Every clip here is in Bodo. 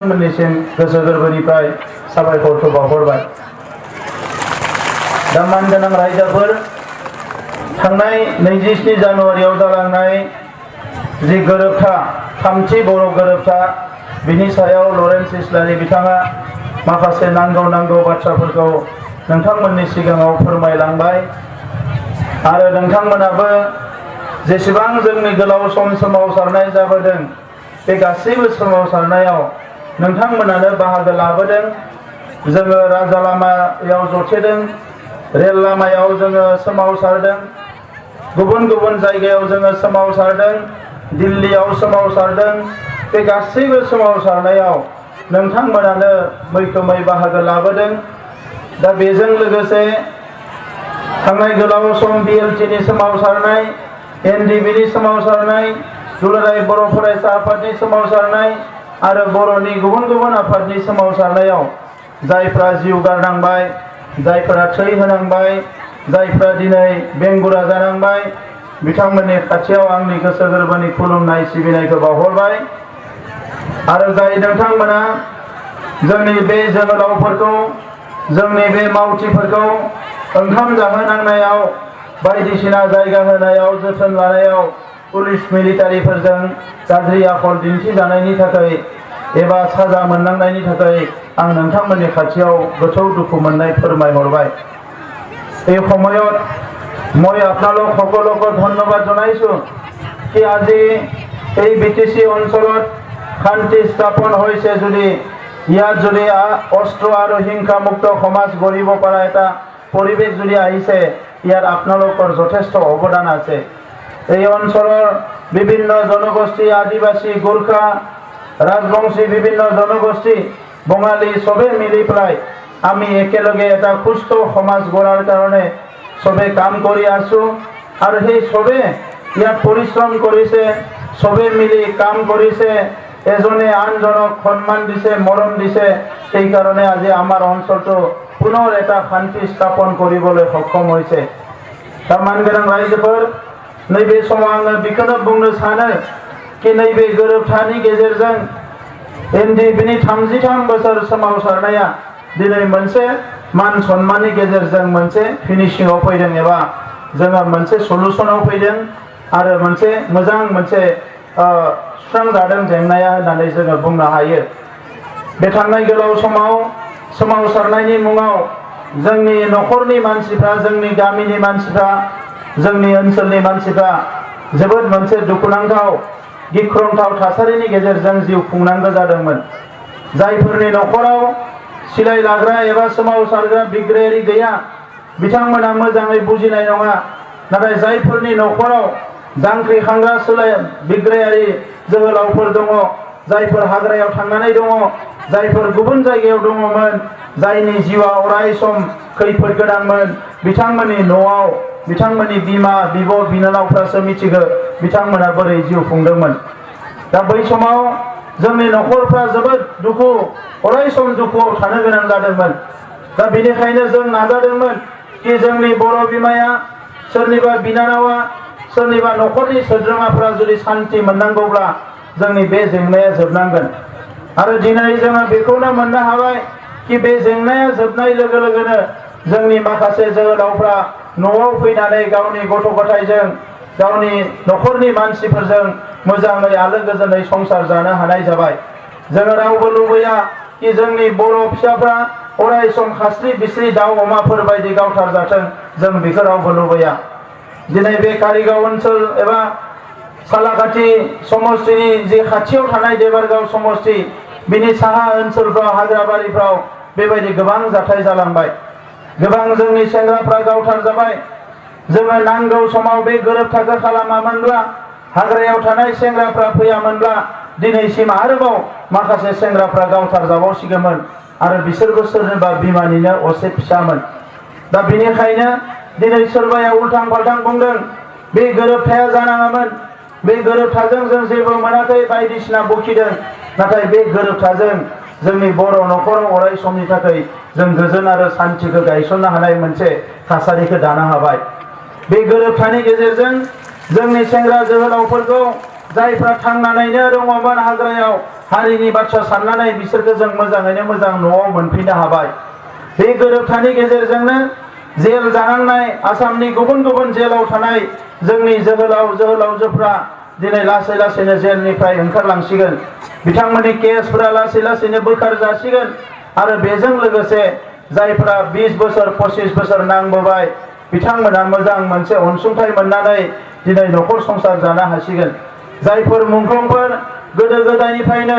मोननिसिम गोसो गोरबोनिफ्राय साबायखरखौ बावहरबाय। दा मानगोनां रायजोफोर, थांनाय 27 जानुवारियाव जालांनाय जि गोरोबथा, थामथि बर' गोरोबथा, बिनि सायाव लरेन्स इस्लारि बिथाङा माखासे नांगौ बाथ्राफोरखौ नोंथांमोननि सिगाङाव फोरमायलांबाय आरो नोंथांमोनाबो जेसेबां जोंनि गोलाव सम सोमावसारनाय जाबोदों, बे गासैबो सोमावसारनायाव नोंथांमोनानो बाहागो लाबोदों। जोङो राजा लामायाव जथेदों, रेल लामायाव जोङो सोमावसारदों, गुबुन जायगायाव जोङो सोमावसारदों, दिल्लीयाव सोमावसारदों। बे गासैबो सोमावसारनायाव नोंथांमोनानो मैखोमै बाहागो लाबोदों। दा बेजों लोगोसे थांनाय गोलाव सम BLT नि सोमावसारनाय, NDB नि सोमावसारनाय, दुलाराय बर' फरायसा आफादनि सोमावसारनाय आरो बर'नि गुबुन आफादनि सोमावसारनायाव जायफ्रा जिउ गारनांबाय, जायफ्रा थै होनांबाय, जायफ्रा दिनै बेंगुरा जानांबाय, बिथांमोननि खाथियाव आंनि गोसो गोरबोनि खुलुमनाय सिबिनायखौ बावहरबाय। आरो जाय नोंथांमोना जोंनि बे जोहोलावफोरखौ, जोंनि बे मावथिफोरखौ ओंखाम जाहोनांनायाव, बायदिसिना जायगा होनायाव, जोथोन लानायाव पुलिस मिलिटारिफोरजों गाज्रि आखल दिन्थिजानायनि थाखाय एबा साजा मोननांनायनि थाखाय आं नोंथांमोननि खाथियाव गोथौ दुखु मोननाय फोरमायहरबाय। এই সময়ত মই আপোনালোক সকলোকে ধন্যবাদ জনাইছো কি আজি এই BTC অঞ্চলত শান্তি স্থাপন হৈছে। যদি ইয়াত যদি অস্ত্ৰ আৰু হিংসা মুক্ত সমাজ গঢ়িব পৰা এটা পৰিৱেশ যদি আহিছে, ইয়াত আপোনালোকৰ যথেষ্ট অৱদান আছে। এই অঞ্চলৰ বিভিন্ন জনগোষ্ঠী, আদিবাসী, গোৰ্খা, রাজবংশী বিভিন্ন জনগোষ্ঠী, বঙালী সবে মিলি পেলাই আমি একেলগে এটা সুস্থ সমাজ গঢ়াৰ কাৰণে সবে কাম কৰি আছো। আৰু সেই সবে ইয়াত পৰিশ্ৰম কৰিছে, সবে মিলি কাম কৰিছে, এজনে আনজনক সন্মান দিছে, মৰম দিছে। সেই কাৰণে আজি আমাৰ অঞ্চলটো পুনৰ এটা শান্তি স্থাপন কৰিবলৈ সক্ষম হৈছে। दा मानगोनां रायजोफोर, नैबे समाव आङो बेखौनो बुंनो सानो कि नैबे गोरोबथानि गेजेरजों NDB-नि 33 बोसोर सोमावसारनाया दिनै मोनसे मान सन्माननि गेजेरजों मोनसे फिनिशिंआव फैदों एबा जोङो मोनसे सलुशनाव फैदों आरो मोनसे मोजां मोनसे सुस्रांजादों जेंनाया होननानै जोङो बुंनो हायो। बे थांनाय गोलाव समाव सोमावसारनायनि मुङाव जोंनि न'खरनि मानसिफ्रा, जोंनि गामिनि मानसिफ्रा, जोंनि ओनसोलनि मानसिफ्रा जोबोद मोनसे दुखुनांथाव गिख्रंथाव थासारिनि गेजेरजों जिउ खुंनांगौ जादोंमोन। जायफोरनि न'खराव सिलाय लाग्रा एबा सोमावसारग्रा बिग्रायारि गैया, बिथांमोना मोजाङै बुजिनाय नङा। नाथाय जायफोरनि न'खराव जांख्रिखांग्रा सोलाय बिग्रायारि जोहोलावफोर दङ, जायफोर हाग्रायाव थांनानै दङ, जायफोर गुबुन जायगायाव दङमोन, जायनि जिउआ अराय सम खैफोद गोनांमोन, बिथांमोननि न'आव बिथांमोननि बिमा बिब' बिनानावफ्रासो मिथिगौ बिथांमोना बोरै जिउ खुंदोंमोन। दा बै समाव जोंनि न'खरफ्रा जोबोद दुखु, अराय सम दुखुआव थानो गोनां जादोंमोन। दा बेनिखायनो जों नाजादोंमोन कि जोंनि बर' बिमाया, सोरनिबा बिनानावा, सोरनिबा न'खरनि सोद्रोमाफ्रा जुदि सान्ति मोननांगौब्ला जोंनि बे जेंनाया जोबनांगोन। आरो दिनै जोङो बेखौनो मोननो हाबाय कि बे जेंनाया जोबनाय लोगो लोगोनो जोंनि माखासे जोहोलावफ्रा न'आव फैनानै गावनि गथ' गथायजों, गावनि न'खरनि मानसिफोरजों मोजाङै आलो गोजोनै संसार जानो हानाय जाबाय। जोङो रावबो लुबैया कि जोंनि बर' फिसाफ्रा अराय सम खास्रि बिस्रि दाउ अमाफोर बायदि गावथार जाथों, जों बेखौ रावबो लुबैया। दिनै बे कारिगाव ओनसोल एबा सालाकाथि समष्टिनि जे खाथियाव थानाय देबारगाव समष्टि, बिनि साहा ओनसोलफ्राव, हाग्राबारिफ्राव बेबायदि गोबां जाथाय जालांबाय। गोबां जोंनि सेंग्राफ्रा गावथार जाबाय। जोङो नांगौ समाव बे गोरोबथाखौ खालामामोनब्ला, हाग्रायाव थानाय सेंग्राफ्रा फैयामोनब्ला दिनैसिम आरोबाव माखासे सेंग्राफ्रा गावथार जाबावसिगौमोन आरो बिसोरबो सोरनिबा बिमानिनो असे फिसामोन। दा बेनिखायनो दिनै सोरबाया उल्थां फाल्थां बुंदों बे गोरोबथाया जानाङामोन, बे गोरोबथाजों जों जेबो मोनाखै बायदिसिना बखिदों। नाथाय बे गोरोबथाजों जोंनि बर' न'खराव अराय समनि थाखाय जों गोजोन आरो सान्थिखौ गायसननो हानाय मोनसे थासारिखौ दानो हाबाय। बे गोरोबथानि गेजेरजों जोंनि सेंग्रा जोहोलावफोरखौ जायफ्रा थांनानैनो दङमोन हाग्रायाव, हारिनि बाथ्रा साननानै बिसोरखौ जों मोजाङैनो मोजां न'आव मोनफैनो हाबाय। बे गोरोबथानि गेजेरजोंनो जेल जानांनाय आसामनि गुबुन गुबुन जेलाव थानाय जोंनि जोहोलाव जोहोलावजोफ्रा दिनै लासै लासैनो जेलनिफ्राय ओंखारलांसिगोन। बिथांमोननि केसफोरा लासै लासैनो बोखार जासिगोन आरो बेजों लोगोसे जायफोरा 20 बोसोर 25 बोसोर नांबोबाय बिथांमोना मोजां मोनसे अनसुंथाइ मोननानै दिनै न'खर संसार जानो हासिगोन। जायफोर मुंख्लंफोर गोदो गोदायनिफ्रायनो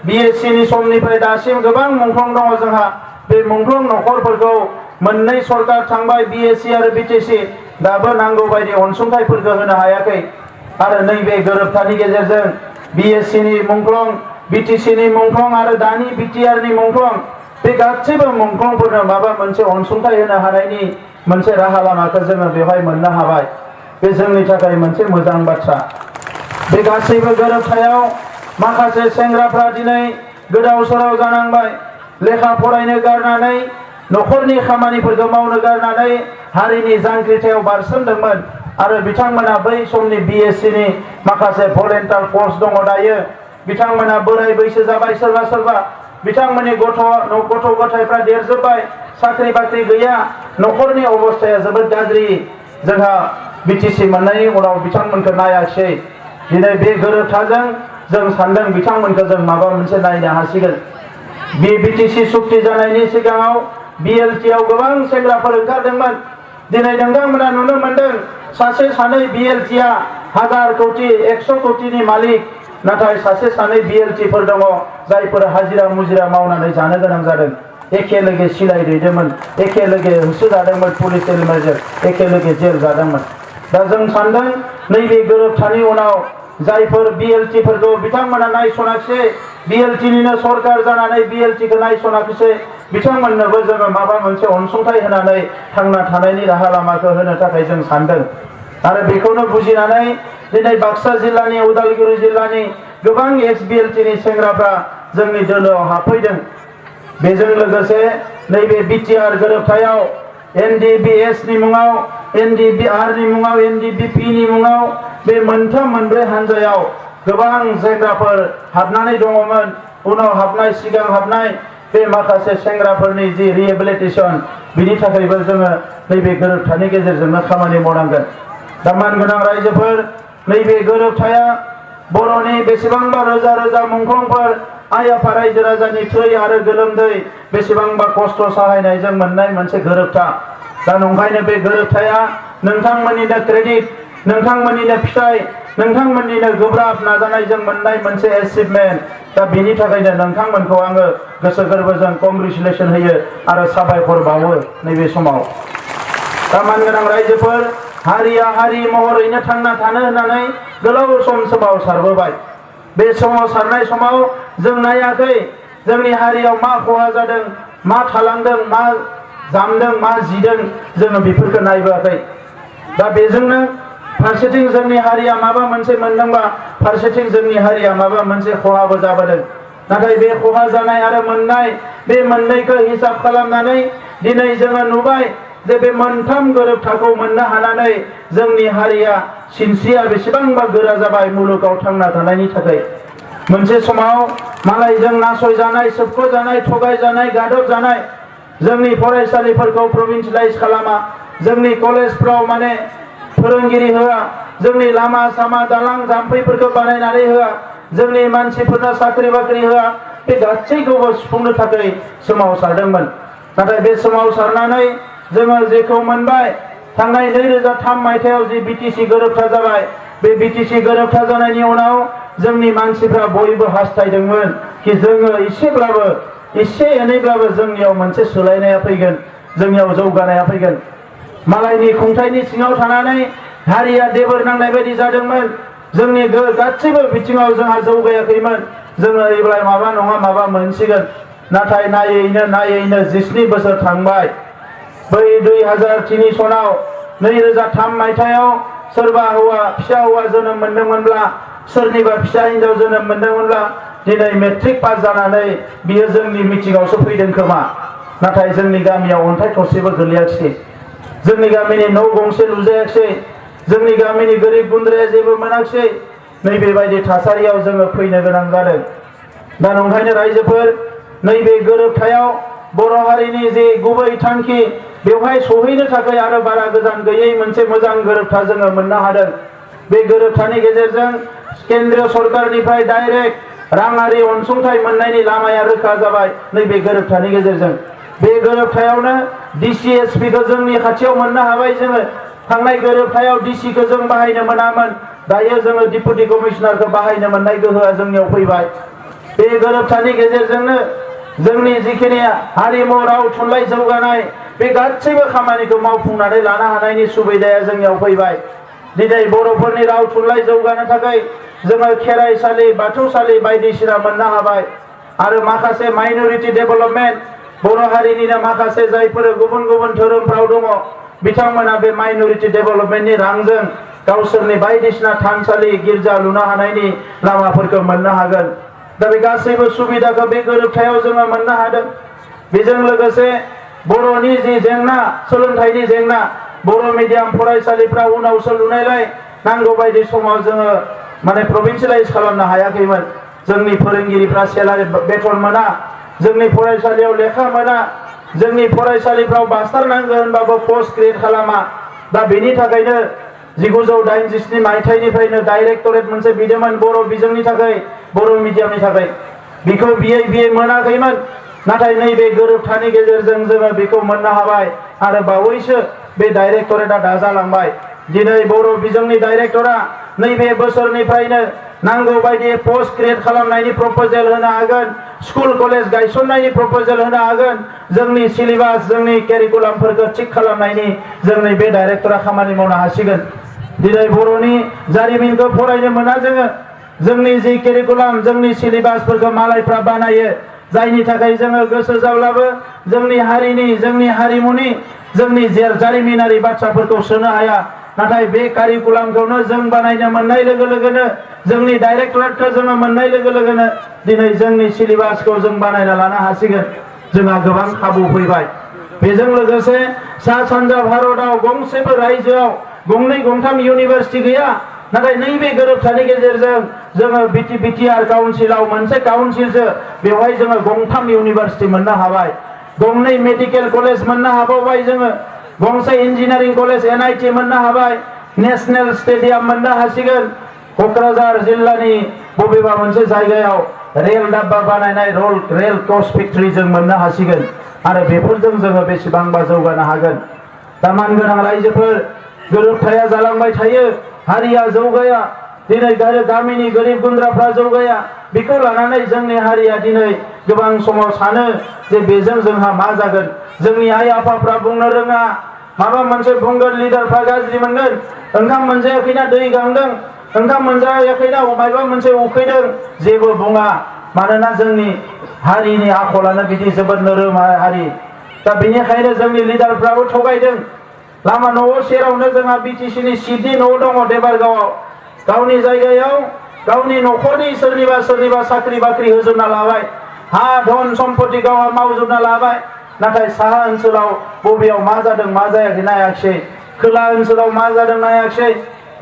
BSC नि समनिफ्राय दासिम गोबां मुंख्लं दङ जोंहा। बे मुंख्लं न'खरफोरखौ मोननै सरकार थांबाय BSC आरो BTC दाबो नांगौ बायदि अनसुंथाइफोरखौ होनो हायाखै आरो नैबे गोरोबथानि गेजेरजों BSC नि मुंख्लं BTC नि मुंख्लं आरो दानि BTR नि मुंख्लं बे गासैबो मुंख्लंफोरनो माबा मोनसे अनसुंथाइ होनो हानायनि मोनसे राहा लामाखौ जोङो बेवहाय मोननो हाबाय। बे जोंनि थाखाय मोनसे मोजां बाथ्रा। बे गासैबो गोरोबथायाव माखासे सेंग्राफ्रा दिनै गोदाव सोराव जानांबाय। लेखा फरायनो गारनानै न'खरनि खामानिफोरखौ मावनो गारनानै हारिनि जांख्रिथायाव बारसोमदोंमोन आरो बिथांमोना बै समनि BSC नि माखासे भलेन्टियार फर्स दङ दायो। बिथांमोना बोराय बैसो जाबाय सोरबा सोरबा। बिथांमोननि गथ' गथायफ्रा देरजोब्बाय, साख्रि बाख्रि गैया, न'खरनि अबस्थाया जोबोद गाज्रि। जोंहा BTC मोननायनि उनाव बिथांमोनखौ नायाखिसै। दिनै बे गोरोबथाजों जों सानदों बिथांमोनखौ जों माबा मोनसे नायनो हासिगोन। बे BTC सुक्ति जानायनि सिगाङाव BLT आव गोबां सेंग्राफोर ओंखारदोंमोन। दिनै नोंथांमोना नुनो मोनदों सासे सानै BLT आ 1000 कोटि 100 कोटिनि मालिक, नाथाय सासे सानै BLT फोर दङ जायफोर हाजिरा मुजिरा मावनानै जानो गोनां जादों। एखेलगे सिलाइ दैदोंमोन, एखेलगे होसोजादोंमोन पुलिस एलिमेन्टजों, एखेलगे जेल जादोंमोन। दा जों सानदों नैबे गोरोबथानि उनाव जायफोर BLT फोरखौ बिथांमोना नायसनाखिसै, BLT निनो सरकार जानानै BLT खौ नायसनाखिसै, बिथांमोननोबो जोङो माबा मोनसे अनसुंथाइ होनानै थांना थानायनि राहा लामाखौ होनो थाखाय जों सानदों। आरो बेखौनो बुजिनानै दिनै बाक्सा जिल्लानि उदालगुरि जिल्लानि गोबां BLT नि सेंग्राफ्रा जोंनि दोलोआव हाबफैदों। बेजों लोगोसे नैबे BTR गोरोबथायाव NDBS नि मुङाव, NDBR नि मुङाव, NDBP नि मुङाव बे मोनथाम मोनब्रै हानजायाव गोबां सेंग्राफोर हाबनानै दङमोन। उनाव हाबनाय सिगां हाबनाय बे माखासे सेंग्राफोरनि जि रिहेबिलिटेसन बिनि थाखायबो जोङो नैबे गोरोबथानि गेजेरजोंनो खामानि मावनांगोन। दा मानगोनां रायजोफोर, नैबे गोरोबथाया बर'नि बेसेबांबा रोजा रोजा मुंख्लंफोर आइ आफा रायजो राजानि थै आरो गोलोमदै बेसेबांबा खस्थ' सहायनायजों मोननाय मोनसे गोरोबथा। दा नंखायनो बे गोरोबथाया नोंथांमोननिनो क्रेडिट, नोंथांमोननिनो फिथाइ, नोंथांमोननिनो गोब्राब नाजानायजों मोननाय मोनसे एचिभमेन्ट। दा बेनि थाखायनो नोंथांमोनखौ आङो गोसो गोरबोजों कंग्रेचुलेसन होयो आरो साबायखर बावो नैबे समाव। दा मानगोनां रायजोफोर, हारिया हारि महरैनो थांना थानो होननानै गोलाव सम सोमावसारबोबाय। बे सोमावसारनाय समाव जों नायाखै जोंनि हारियाव मा खहा जादों, मा थालांदों, मा जामदों, मा जिदों, जोङो बेफोरखौ नायबोआखै। दा बेजोंनो फारसेथिं जोंनि हारिया माबा मोनसे मोनदोंबा फारसेथिं जोंनि हारिया माबा मोनसे खहाबो जाबोदों। नाथाय बे खहा जानाय आरो मोननाय बे मोननैखौ हिसाब खालामनानै दिनै जोङो नुबाय जे बे मोनथाम गोरोबथाखौ मोननो हानानै जोंनि हारिया सिनस्रिया बेसेबांबा गोरा जाबाय मुलुगाव थांना थानायनि थाखाय। मोनसे समाव मालायजों नासयजानाय, सोबख'जानाय, थगायजानाय, गादबजानाय, जोंनि फरायसालिफोरखौ प्रभिन्सियेलाइज खालामा, जोंनि कलेजफ्राव माने फोरोंगिरि होआ, जोंनि लामा सामा दालां जाम्फैफोरखौ बानायनानै होआ, जोंनि मानसिफोरनो साख्रि बाख्रि होआ, बे गासैखौबो सुफुंनो थाखाय सोमावसारदोंमोन। नाथाय बे सोमावसारनानै जोङो जेखौ मोनबाय, थांनाय 2003 मायथाइयाव जि BTC गोरोबथा जाबाय, बे BTC गोरोबथा जानायनि उनाव जोंनि मानसिफ्रा बयबो हास्थायदोंमोन कि जोङो एसे एनैब्लाबो जोंनियाव मोनसे सोलायनाया फैगोन, जोंनियाव जौगानाया फैगोन। मालायनि खुंथायनि सिङाव थानानै हारिया देबोर नांनाय बायदि जादोंमोन। जोंनि गासैबो बिथिङाव जोंहा जौगायाखैमोन। जोङो एब्ला माबा नङा माबा मोनसिगोन। नाथाय नायैनो 17 बोसोर थांबाय। बै 2003 सनाव 2003 मायथाइयाव सोरबा फिसा हौवा जोनोम मोनदोंमोनब्ला, सोरनिबा फिसा हिनजाव जोनोम मोनदोंमोनब्ला दिनै मेट्रिक पास जानानै बियो जोंनि मिटिंआवसो फैदों खोमा। नाथाय जोंनि गामियाव अन्थाइ थरसेबो गोलैयाखिसै, जोंनि गामिनि न' गंसे लुजायाखिसै, जोंनि गामिनि गोरिब गुन्द्राया जेबो मोनाखिसै। नैबेबायदि थासारियाव जोङो फैनो गोनां जादों। दा नंखायनो रायजोफोर नैबे गोरोबथायाव बर' हारिनि जे गुबै थांखि बेवहाय सहैनो थाखाय आरो बारा गोजान गैयै मोनसे मोजां गोरोबथा जोङो मोननो हादों। बे गोरोबथानि गेजेरजों केन्द्रीय सरकारनिफ्राय डाइरेक्ट राङारि अनसुंथाइ मोननायनि लामाया रोखा जाबाय नैबे गोरोबथानि गेजेरजों। बे गोरोबथायावनो DCSP खौ जोंनि खाथियाव मोननो हाबाय जोङो। थांनाय गोरोबथायाव DC खौ जों बाहायनो मोनामोन, दायो जोङो डिप्युटि कमिशनारखौ बाहायनो मोननाय गोहोआ जोंनियाव फैबाय। बे गोरोबथानि गेजेरजोंनो जोंनि जिखिनि हारिमु राव थुनलाइ जौगानाय बे गासैबो खामानिखौ मावफुंनानै लानो हानायनि सुबिदाया जोंनियाव फैबाय। दिनै बर'फोरनि राव थुनलाइ जौगानो थाखाय जोङो खेराइसालि बाथौसालि बायदिसिना मोननो हाबाय। आरो माखासे माइनरिटि डेभेलपमेन्ट बर' हारिनिनो माखासे जायफोर गुबुन गुबुन धोरोमफ्राव दङ बिथांमोना बे माइनरिटि डेभेलपमेन्टनि रांजों गावसोरनि बायदिसिना थानसालि गिर्जा लुनो हानायनि लामाफोरखौ मोननो हागोन। दा बे गासैबो सुबिदाखौ बे गोरोबथायाव जोङो मोननो हादों। बेजों लोगोसे बर'नि जि जेंना सोलोंथाइनि जेंना बर' मिडियाम फरायसालिफ्रा उनावसो लुनायलाय नांगौ बायदि समाव जोङो माने प्रभिन्सियेलाइज खालामनो हायाखैमोन। जोंनि फोरोंगिरिफ्रा सेलारि बेथन मोना, जोंनि फरायसालियाव लेखा मोना, जोंनि फरायसालिफ्राव मास्टार नांगौ होनबाबो पस्ट क्रिएट खालामा। दा बेनि थाखायनो 1987 मायथाइनिफ्रायनो डाइरेक्टरेट मोनसे बिदोंमोन बर' बिजोंनि थाखाय, बर' मिडियामनि थाखाय। बेखौ बियै मोनाखैमोन, नाथाय नैबे गोरोबथानि गेजेरजों जोङो बेखौ मोननो हाबाय आरो बावैसो बे डाइरेक्टरेटआ दाजालांबाय। दिनै बर' बिजोंनि डाइरेक्टरा नैबे बोसोरनिफ्रायनो नांगौ बायदि पस्ट क्रिएट खालामनायनि प्रप'जेल होनो हागोन, स्कुल कलेज गायसननायनि प्रप'जेल होनो हागोन, जोंनि सिलेबास जोंनि केरिकुलामफोरखौ थिक खालामनायनि जोंनि बे डाइरेक्टरा खामानि मावनो हासिगोन। दिनै बर'नि जारिमिनखौ फरायनो मोना जोङो, जोंनि जि केरिकुलाम जोंनि सिलेबासफोरखौ मालायफ्रा बानायो, जायनि थाखाय जोङो गोसो जाब्लाबो जोंनि हारिनि जोंनि हारिमुनि जोंनि जारिमिनारि बाथ्राफोरखौ सोनो हाया। नाथाय बे कारिकुलामखौनो जों बानायनो मोननाय लोगो लोगोनो जोंनि डाइरेक्टरेटखौ जोङो मोननाय लोगो लोगोनो दिनै जोंनि सिलेबासखौ जों बानायना लानो हासिगोन। जोंहा गोबां खाबु फैबाय। बेजों लोगोसे सा सानजा भारतआव गंसेबो रायजोआव गंनै गंथाम इउनिभारसिटि गैया, नाथाय नैबे गोरोबथानि गेजेरजों जोङो बिटिआर काउन्सिलाव मोनसे काउन्सिलसो बेवहाय जोङो गंथाम इउनिभारसिटि मोननो हाबाय, गंनै मेडिकेल कलेज मोननो हाबावबाय जोङो, गंसे इन्जिनियारिं कलेज NIT मोननो हाबाय, नेशनेल स्टेडियाम मोननो हासिगोन। क'क्राझार जिल्लानि बबेबा मोनसे जायगायाव रेल डाब्बा बानायनाय रेल क्रस फेक्ट्रि जों मोननो हासिगोन आरो बेफोरजों जोङो बेसेबांबा जौगानो हागोन। दा मानगोनां रायजोफोर, गोरोबथाया जालांबाय थायो, हारिया जौगाया, दिनै गामिनि गोरिब गुन्द्राफ्रा जौगाया, बेखौ लानानै जोंनि हारिया दिनै गोबां समाव सानो जे बेजों जोंहा मा जागोन। जोंनि आइ आफाफ्रा बुंनो रोङा, माबा मोनसे बुंगोन लिडारफ्रा गाज्रि मोनगोन, ओंखाम मोनजायाखैना दै गांदों, ओंखाम मोनजायाखैना माबा मोनसे उखैदों, जेबो बुङा। मानोना जोंनि हारिनि आखलानो बिदि जोबोद नोरोम हारि। दा बेनिखायनो जोंनि लिडारफ्राबो थगायदों। लामा न' सेरावनो जोंहा BTC नि सिटनि न' दङ देबारगावआव, गावनि जायगायाव गावनि न'खरनि सोरनिबा साख्रि बाख्रि होजोबना लाबाय, हा धन सम्पति गावहा मावजोबना लाबाय। नाथाय साहा ओनसोलाव बबेयाव मा जादों मा जायाखै नायाखिसै, खोला ओनसोलाव मा जादों नायाखिसै।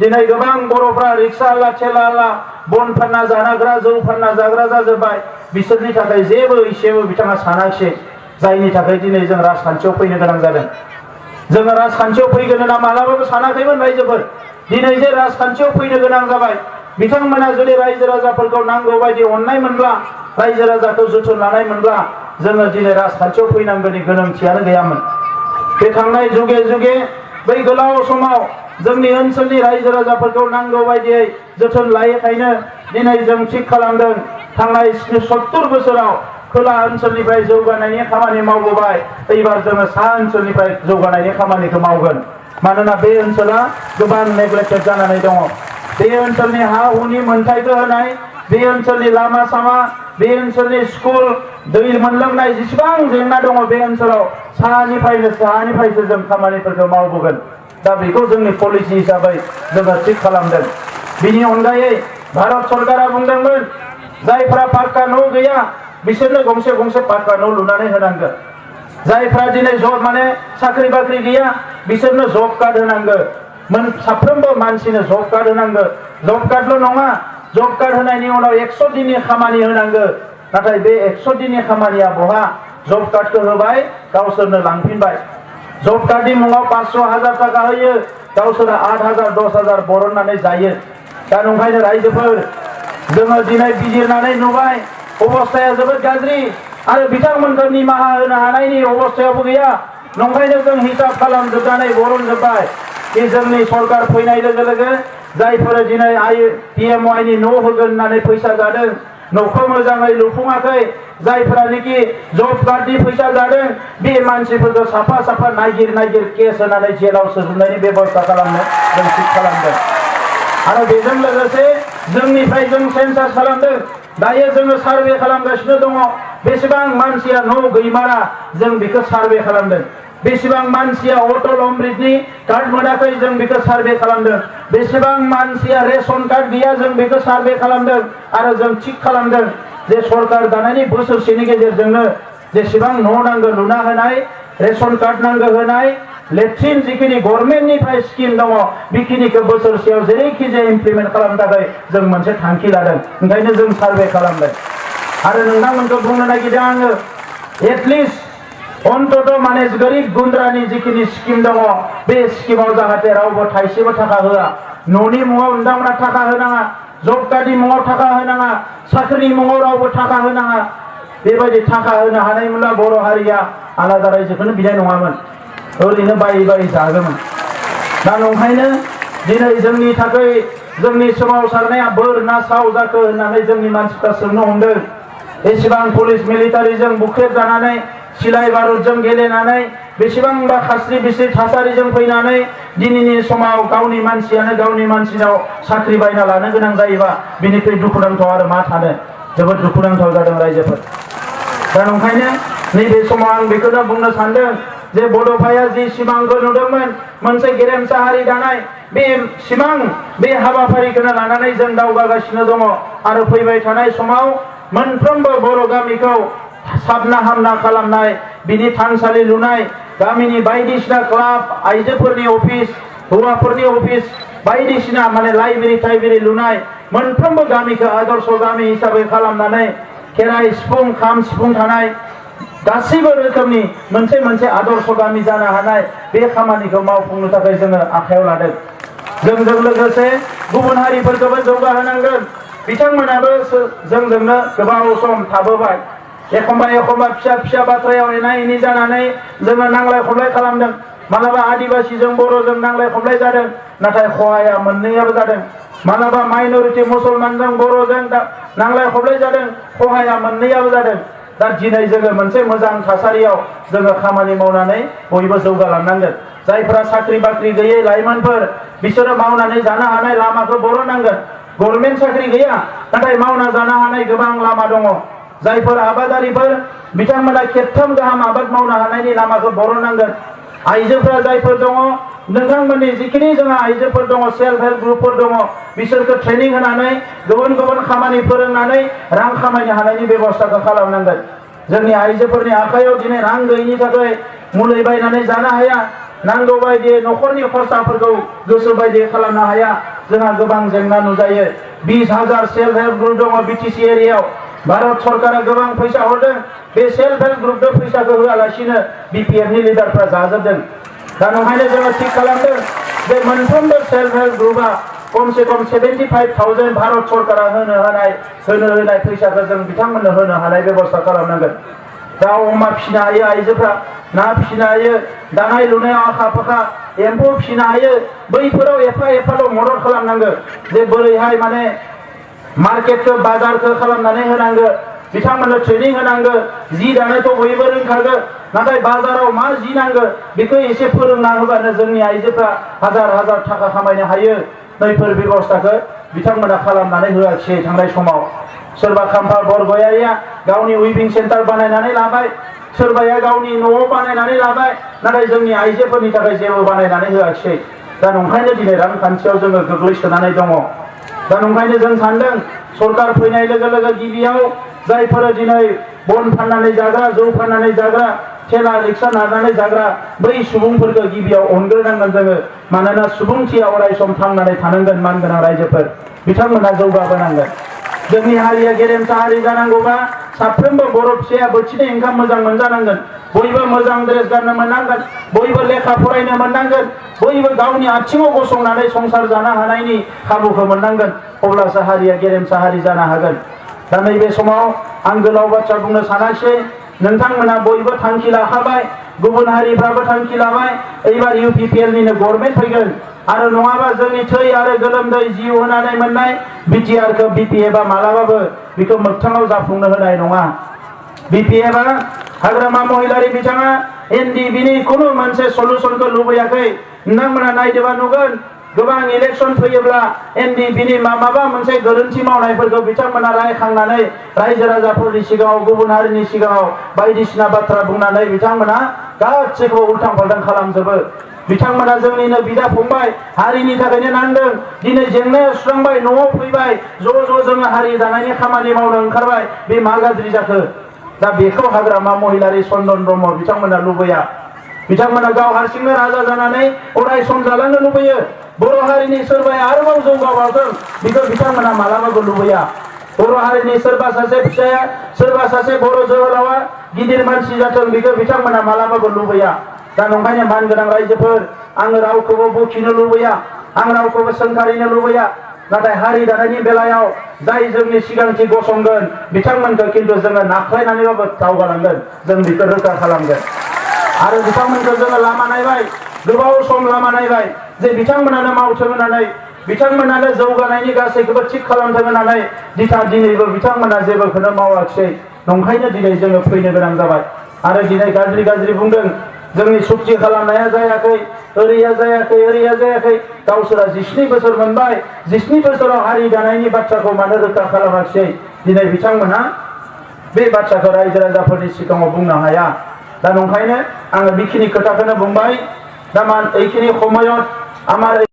दिनै गोबां बर'फ्रा रिक्सा आला थेला आला बन फानना जानाग्रा जौ फानना जाग्रा जाजोब्बाय। बिसोरनि थाखाय जेबो एसेबो बिथाङा सानाखिसै, जायनि थाखाय दिनै जों राजखान्थियाव फैनो गोनां जादों। जोङो राजखान्थियाव फैगोन होनना मालाबाबो सानाखैमोन रायजोफोर। दिनै जे राजखान्थियाव फैनो गोनां जाबाय, बिथांमोना जुदि रायजो राजाफोरखौ नांगौ बायदि अननाय मोनब्ला, रायजो राजाखौ जोथोन लानाय मोनब्ला जोङो दिनै राजखान्थियाव फैनांगौनि गोनांथियानो गैयामोन। बे थांनाय जुगे जुगे बै गोलाव समाव जोंनि ओनसोलनि रायजो राजाफोरखौ नांगौ बायदियै जोथोन लायैखायनो दिनै जों थिग खालामदों थांनाय 70 बोसोराव खोला ओनसोलनिफ्राय जौगानायनि खामानि मावबोबाय, एबार जोङो सा ओनसोलनिफ्राय जौगानायनि खामानिखौ मावगोन। मानोना बे ओनसोला गोबां नेग्लेक्टेड जानानै दङ। बे ओनसोलनि हा हुनि मोनथायखौ होनाय, बे ओनसोलनि लामा सामा, बे ओनसोलनि स्कुल, दै मोनलोंनाय जेसेबां जेंना दङ बे ओनसोलाव साहानिफ्रायसो जों खामानिफोरखौ मावबोगोन। दा बेखौ जोंनि पलिसि हिसाबै जोङो थिग खालामदों। बिनि अनगायै भारत सरकारा बुंदोंमोन जायफ्रा पाक्का न' गैया बिसोरनो गंसे गंसे पाक्का न' लुनानै होनांगोन। जायफ्रा दिनै साख्रि बाख्रि गैया बिसोरनो जब कार्ड होनांगौ। साफ्रोमबो मानसिनो जब कार्ड होनांगौ। जब कार्डल' नङा, जब कार्ड होनायनि उनाव 100 दिननि खामानि होनांगौ। नाथाय बे 100 दिननि खामानिया बहा जब कार्डखौ होबाय गावसोरनो लांफिनबाय जब कार्डनि मुङाव 500,000 थाखा होयो गावसोरा 8,000 10,000 बरननानै जायो दा नंखायनो रायजोफोर जोङो दिनै बिजिरनानै नुबाय अबस्थाया जोबोद गाज्रि आरो बिथांमोनखौ निमाहा होनो हानायनि अबस्थायावबो गैया नंखायनो जों हिसाब खालामजोबनानै बरनजोब्बाय कि जोंनि सरकार फैनाय लोगो लोगो जायफोर दिनै PMYनि न' होगोन होननानै फैसा जादों न'खौ मोजाङै लुफुङाखै जायफोरानोखि जब कार्डनि फैसा जादों बे मानसिफोरखौ साफा साफा नागिर केस होनानै जेलाव सोजोबनायनि बेबस्था खालामनो जों थिग खालामदों आरो बेजों लोगोसे जोंनिफ्राय जों सेन्सास खालामदों दायो जोङो सार्भे खालामगासिनो दङ बेसेबां मानसिया न' गैमारा जों बेखौ सार्भे खालामदों बेसेबां मानसिया अटल अमृतनि कार्ड मोनाखै जों बेखौ सार्भे खालामदों बेसेबां मानसिया रेशन कार्ड गैया जों बेखौ सार्भे खालामदों आरो जों थिग खालामदों जे सरकार दानायनि बोसोरसेनि गेजेरजोंनो जेसेबां न' नांगौ लुना होनाय रेशन कार्ड नांगौ होनाय लेट्रिन जिखिनि गभर्नमेन्टनिफ्राय स्किम दङ बेखिनिखौ बोसोरसेयाव जेरैखि जाया इमप्लिमेन्ट खालामनो थाखाय जों मोनसे थांखि लादों ओंखायनो जों सार्भे खालामदों आरो नोंथांमोनखौ बुंनो नागिरदों आङो एटलिस्ट अन्तत माने गोरिब गुन्द्रानि जिखिनि स्किम दङ बे स्किमाव जाहाथे रावबो थाइसेबो थाखा होआ न'नि मुङाव नोंथांमोना थाखा होनाङा जब कार्डनि मुङाव थाखा होनाङा साख्रिनि मुङाव रावबो थाखा होनाङा बेबायदि थाखा होनो हानायमोनब्ला बर' हारिया आलादा रायजोखौनो बिनाय नङामोन ओरैनो बायै जागौमोन दा नंखायनो दिनै जोंनि थाखाय जोंनि सोमावसारनाया बोर ना साव जाखो होननानै जोंनि मानसिफ्रा सोंनो हमदों एसेबां पुलिस मिलिटारिजों बुख्रेब जानानै सिलाइ बारुदजों गेलेनानै बेसेबांबा खास्रि बिस्रि थासारिजों फैनानै दिनैनि समाव गावनि मानसियानो गावनि मानसिनाव साख्रि बायना लानो गोनां जायोबा बिनिख्रुइ दुखुनांथाव आरो मा थानो जोबोद दुखुनांथाव जादों रायजोफोर दा नंखायनो नैबे समाव आं बेखौनो बुंनो सानदों जे बड'फाया जि सिमांखौ नुदोंमोन मोनसे गेरेमसा हारि दानाय बे सिमां बे हाबाफारिखौनो लानानै जों दावगागासिनो दङ आरो फैबाय थानाय समाव मोनफ्रोमबो बर' गामिखौ साबना हामना खालामनाय बिनि थानसालि लुनाय गामिनि बायदिसिना क्लाब आइजोफोरनि अफिस हौवाफोरनि अफिस बायदिसिना माने लाइब्रेरि लुनाय मोनफ्रोमबो गामिखौ आदर्श गामि हिसाबै खालामनानै खेराइ सिफुं खाम सिफुं थानाय गासैबो रोखोमनि मोनसे आदर्श गामि जानो हानाय बे खामानिखौ मावफुंनो थाखाय जोङो आखायाव लादों जोंजों लोगोसे गुबुन हारिफोरखौबो जौगाहोनांगोन बिथांमोनाबो जोंजोंनो गोबाव सम थाबोबाय एखम्बा फिसा बाथ्रायाव एना एनि जानानै जोङो नांलाय खमलाय खालामदों मालाबा आदिबासीजों बर'जों नांलाय खमलाय जादों नाथाय खहाया मोननैयाबो जादों मालाबा माइनरिटि मुसलमानजों बर'जों नांलाय खमलाय जादों खहाया मोननैयाबो जादों दा दिनै जोङो मोनसे मोजां थासारियाव जोङो खामानि मावनानै बयबो जौगालांनांगोन जायफोरा साख्रि बाख्रि गैयै लाइमोनफोर बिसोरो मावनानै जानो हानाय लामाखौ बरननांगोन गभर्नमेन्ट साख्रि गैया नाथाय मावना जानो हानाय गोबां लामा दङ जायफोर आबादारिफोर बिथांमोना खेबथाम गाहाम आबाद मावनो हानायनि लामाखौ बरननांगोन आइजोफोरा जायफोर दङ नोंथांमोननि जिखिनि जोंहा आइजोफोर दङ सेल्फ हेल्प ग्रुपफोर दङ बिसोरखौ ट्रेनिं होनानै गुबुन खामानि फोरोंनानै रां खामायनो हानायनि बेबस्थाखौ खालामनांगोन जोंनि आइजोफोरनि आखायाव दिनै रां गैयिनि थाखाय मुलि बायनानै जानो हाया नांगौ बायदियै न'खरनि खरसाफोरखौ गोसो बायदियै खालामनो हाया जोंहा गोबां जेंना नुजायो 20,000 सेल्फ हेल्प ग्रुप दङ BTC एरियायाव भारत सरकारा गोबां फैसा हरदों बे सेल्फ हेल्प ग्रुपनो फैसाखौ होआलासिनो BPFनि लिडारफ्रा जाजोबदों दा नंखायनो जोङो थिग खालामदों जे मोनफ्रोमबो सेल्फ हेल्प ग्रुपआ खमसे खम 75,000 भारत सरकारा होनो होनाय फैसाखौ जों बिथांमोननो होनो हानाय बेबस्था खालामनांगोन दाउ अमा फिसिनो हायो आइजोफ्रा ना फिसिनो हायो दानाय लुनायाव आखा फाखा एम्फौ फिसिनो हायो बैफोराव एफाल' मदद खालामनांगौ जे बोरैहाय माने मार्केटखौ बाजारखौ खालामनानै होनांगौ बिथांमोननो ट्रेनिं होनांगौ जि दानायखौ बयबो रोंखागौ नाथाय बाजाराव मा जि नांगौ बेखौ एसे फोरोंना होबानो जोंनि आइजोफ्रा हाजार थाखा खामायनो हायो बैफोर बेबस्थाखौ बिथांमोना खालामनानै होआखिसै थांनाय समाव सोरबा खाम्फा बरगयारिया गावनि उइभिं सेन्टार बानायनानै लाबाय सोरबाया गावनि न'आव बानायनानै लाबाय नाथाय जोंनि आइजोफोरनि थाखाय जेबो बानायनानै होआखिसै दा नंखायनो दिनै रांखान्थियाव जोङो गोग्लैसोनानै दङ दा नंखायनो जों सानदों सरकार फैनाय लोगो लोगो गिबियाव जायफोर दिनै बन फाननानै जाग्रा जौ फाननानै जाग्रा ठेला रिक्सा नारनानै जाग्रा बै सुबुंफोरखौ गिबियाव अनग्रोनांगोन जोङो मानोना सुबुंथिया अराय सम थांनानै थानांगोन मानगोनां रायजोफोर बिथांमोना जौगाबोनांगोन जोंनि हारिया गेरेमसा हारि जानांगौबा साफ्रोमबो बर' फिसाया बोथिनै ओंखाम मोजां मोनजानांगोन, बयबो मोजां ड्रेस गाननो मोननांगोन, बयबो लेखा फरायनो मोननांगोन, बयबो गावनि आथिङाव गसंनानै संसार जानो हानायनि खाबुखौ मोननांगोन, अब्लासो हारिया गेरेमसा हारि जानो हागोन। दा नैबे समाव आं गोलाव बाथ्रा बुंनो सानाखिसै, नोंथांमोना बयबो थांखि लाखाबाय, गुबुन हारिफ्राबो थांखि लाबाय, एबार UPPL निनो गभर्नमेन्ट फैगोन आरो नङाबा जोंनि थै आरो गोलोमदै जिउ होनानै मोननाय BTR खौ BPF आ मालाबाबो बेखौ मोगथाङाव जाफुंनो होनाय नङा। BPF आ हाग्रामा महिलारि बिथाङा NDB नि खुनु मोनसे सलुसनखौ लुबैयाखै। नोंथांमोना नायदोबा नुगोन गोबां इलेक्सन फैयोब्ला NDB नि माबा मोनसे गोरोन्थि मावनायफोरखौ बिथांमोना रायखांनानै रायजो राजाफोरनि सिगाङाव गुबुन हारिनि सिगाङाव बायदिसिना बाथ्रा बुंनानै बिथांमोना गासैखौबो उल्टां फाल्टां खालामजोबो। बिथांमोना जोंनिनो बिदा फंबाय हारिनि थाखायनो नांदों, दिनै जेंनाया सुस्रांबाय, न'आव फैबाय, ज' जोङो हारि दानायनि खामानि मावनो ओंखारबाय, बे मा गाज्रि जाखो? दा बेखौ हाग्रामा महिलारि चन्दन ब्रह्म बिथांमोना लुबैया। बिथांमोना गाव हारसिंनो राजा जानानै अराय सम जालांनो लुबैयो। बर' हारिनि सोरबाया आरोबाव जौगाबावथों बेखौ बिथांमोना मालाबाबो लुबैया। बर' हारिनि सोरबा सासे फिसाया, सोरबा सासे बर' जोहोलावा गिदिर मानसि जाथों बेखौ बिथांमोना मालाबाबो लुबैया। दा नंखायनो मानगोनां रायजोफोर, आङो रावखौबो बखिनो लुबैया, आं रावखौबो सोंखारिनो लुबैया, नाथाय हारि दानायनि बेलायाव जाय जोंनि सिगांथि गसंगोन बिथांमोनखौ खिन्थु जोङो नाख्लायनानैबाबो दावगालांगोन, जों बेखौ रोखा खालामगोन। आरो बिथांमोनखौ जोङो लामा नायबाय, गोबाव सम लामा नायबाय जे बिथांमोनानो मावथों होननानै, बिथांमोनानो जौगानायनि गासैखौबो थिग खालामथों होननानै, दिनैबो बिथांमोना जेबोखौनो मावाखिसै। नंखायनो दिनै जोङो फैनो गोनां जाबाय आरो दिनै गाज्रि बुंदों, जोंनि सुक्ति खालामनाया जायाखै, ओरैया जायाखै, ओरैया जायाखै। गावसोरा 17 बोसोर मोनबाय, 17 बोसोराव हारि दानायनि बाथ्राखौ मानो रोखा खालामाखिसै? दिनै बिथांमोना बे बाथ्राखौ रायजो राजाफोरनि सिगाङाव बुंनो हाया। दा नंखायनो आङो बेखिनि खोथाखौनो बुंबाय। दा এইখিনি সময়ত আমাৰ